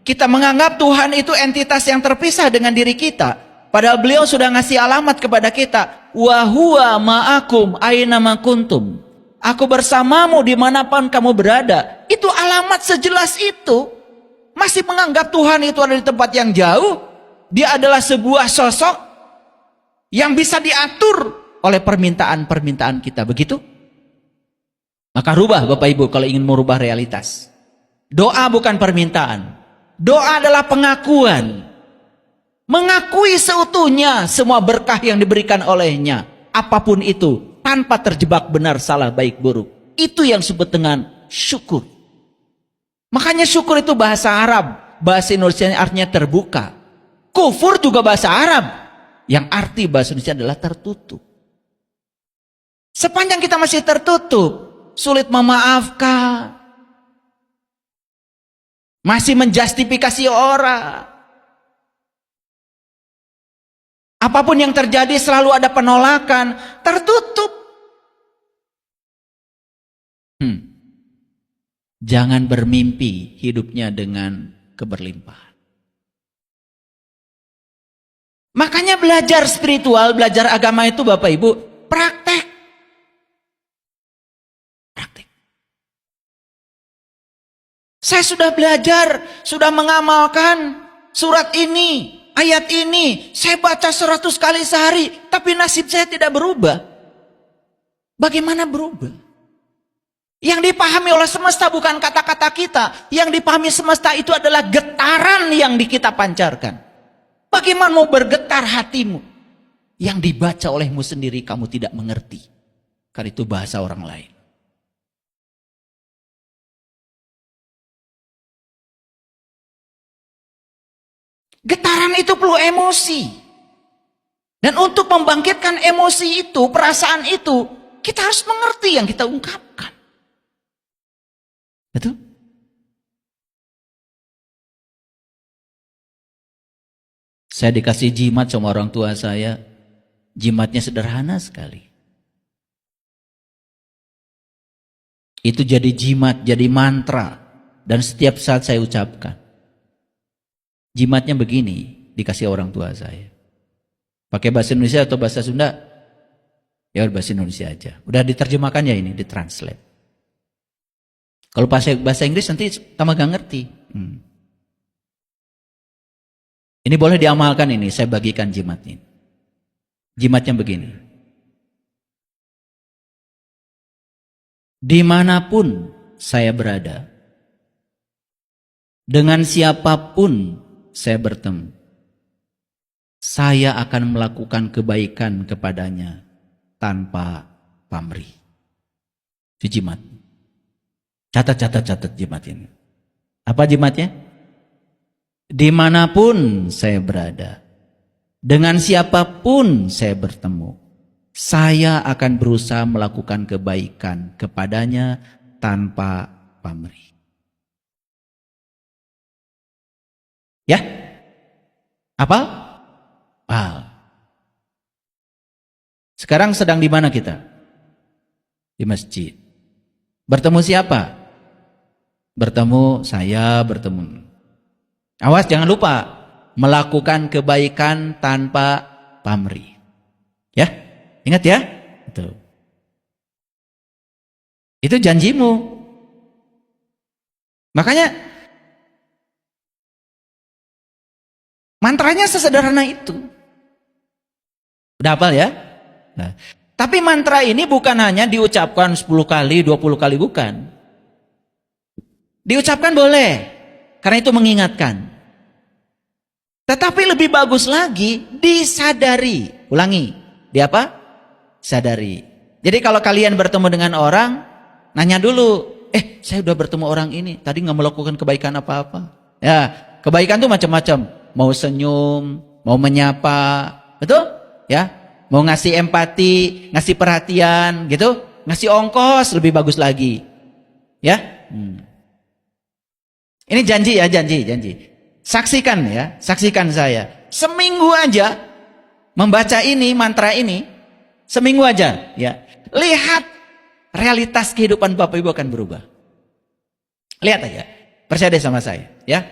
Kita menganggap Tuhan itu entitas yang terpisah dengan diri kita. Padahal beliau sudah ngasih alamat kepada kita. Wa huwa ma'akum aina ma kuntum. Aku bersamamu dimanapun kamu berada. Itu alamat sejelas itu. Masih menganggap Tuhan itu ada di tempat yang jauh. Dia adalah sebuah sosok yang bisa diatur oleh permintaan-permintaan kita. Begitu? Maka rubah Bapak Ibu kalau ingin merubah realitas. Doa bukan permintaan. Doa adalah pengakuan. Mengakui seutuhnya semua berkah yang diberikan olehnya. Apapun itu. Tanpa terjebak benar salah baik buruk. Itu yang disebut dengan syukur. Makanya syukur itu bahasa Arab. Bahasa Indonesia artinya terbuka. Kufur juga bahasa Arab. Yang arti bahasa Indonesia adalah tertutup. Sepanjang kita masih tertutup. Sulit memaafkan. Masih menjustifikasi orang. Apapun yang terjadi selalu ada penolakan. Tertutup. Jangan bermimpi hidupnya dengan keberlimpahan. Makanya belajar spiritual, belajar agama itu Bapak Ibu, praktek. Praktek. Saya sudah belajar, sudah mengamalkan surat ini, ayat ini. Saya baca 100 kali sehari, tapi nasib saya tidak berubah. Bagaimana berubah? Yang dipahami oleh semesta bukan kata-kata kita. Yang dipahami semesta itu adalah getaran yang kita pancarkan. Bagaimana mau bergetar hatimu? Yang dibaca olehmu sendiri kamu tidak mengerti. Karena itu bahasa orang lain. Getaran itu perlu emosi. Dan untuk membangkitkan emosi itu, perasaan itu, kita harus mengerti yang kita ungkapkan. Betul? Saya dikasih jimat sama orang tua saya. Jimatnya sederhana sekali. Itu jadi jimat, jadi mantra. Dan setiap saat saya ucapkan. Jimatnya begini, dikasih orang tua saya. Pakai bahasa Indonesia atau bahasa Sunda? Ya bahasa Indonesia aja. Udah diterjemahkan ya ini, ditranslate. Kalau bahasa Inggris nanti tambah gak ngerti. Ini boleh diamalkan ini, saya bagikan jimatnya. Jimatnya begini. Dimanapun saya berada, dengan siapapun saya bertemu, saya akan melakukan kebaikan kepadanya tanpa pamrih. Itu jimat. Catat jimat ini. Apa jimatnya? Dimanapun saya berada, dengan siapapun saya bertemu, saya akan berusaha melakukan kebaikan kepadanya tanpa pamrih. Ya? Apa? Sekarang sedang di mana kita? Di masjid. Bertemu siapa? Bertemu saya, bertemu. Awas jangan lupa melakukan kebaikan tanpa pamrih. Ya? Ingat ya? Itu janjimu. Makanya mantranya sesederhana itu. Udah hafal ya? Nah, tapi mantra ini bukan hanya diucapkan 10 kali, 20 kali, bukan. Diucapkan boleh, karena itu mengingatkan. Tetapi lebih bagus lagi, disadari. Ulangi, di apa? Sadari. Jadi kalau kalian bertemu dengan orang, nanya dulu, saya udah bertemu orang ini, tadi gak melakukan kebaikan apa-apa. Ya, kebaikan tuh macam-macam. Mau senyum, mau menyapa, betul? Ya, mau ngasih empati, ngasih perhatian, gitu, ngasih ongkos lebih bagus lagi, ya. Ini janji ya, janji. Saksikan ya, saksikan saya. Seminggu aja membaca ini, mantra ini, seminggu aja, ya. Lihat realitas kehidupan Bapak Ibu akan berubah. Lihat aja, percaya deh sama saya, ya.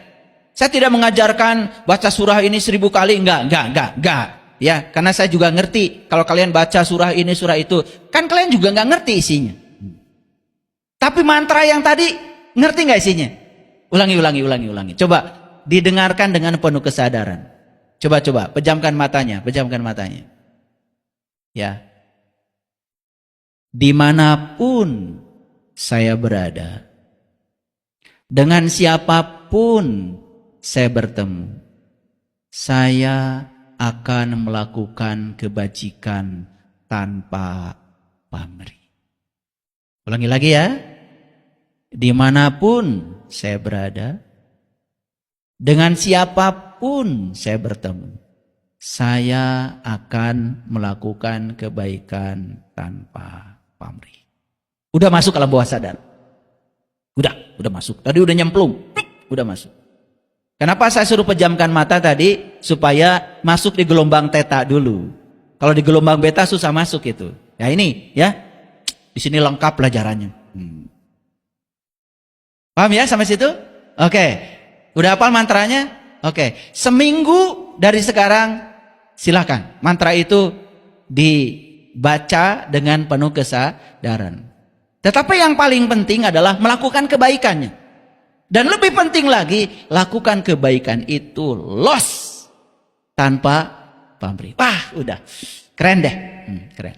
Saya tidak mengajarkan baca surah ini 1000 kali, enggak. Ya, karena saya juga ngerti kalau kalian baca surah ini, surah itu, kan kalian juga nggak ngerti isinya. Tapi mantra yang tadi ngerti nggak isinya? Ulangi. Coba didengarkan dengan penuh kesadaran. Coba, pejamkan matanya. Ya. Dimanapun saya berada, dengan siapapun saya bertemu, saya akan melakukan kebajikan tanpa pamrih. Ulangi lagi ya. Dimanapun saya berada, dengan siapapun saya bertemu, saya akan melakukan kebaikan tanpa pamrih. Udah masuk alam bawah sadar. Udah masuk. Tadi udah nyemplung. Udah masuk. Kenapa saya suruh pejamkan mata tadi? Supaya masuk di gelombang theta dulu. Kalau di gelombang beta susah masuk itu. Ya ini ya. Di sini lengkap pelajarannya. Paham ya sampai situ? Oke. Udah hafal mantranya? Oke. Seminggu dari sekarang silakan. Mantra itu dibaca dengan penuh kesadaran. Tetapi yang paling penting adalah melakukan kebaikannya. Dan lebih penting lagi, lakukan kebaikan itu los tanpa pamrih. Wah, udah. Keren deh. Keren.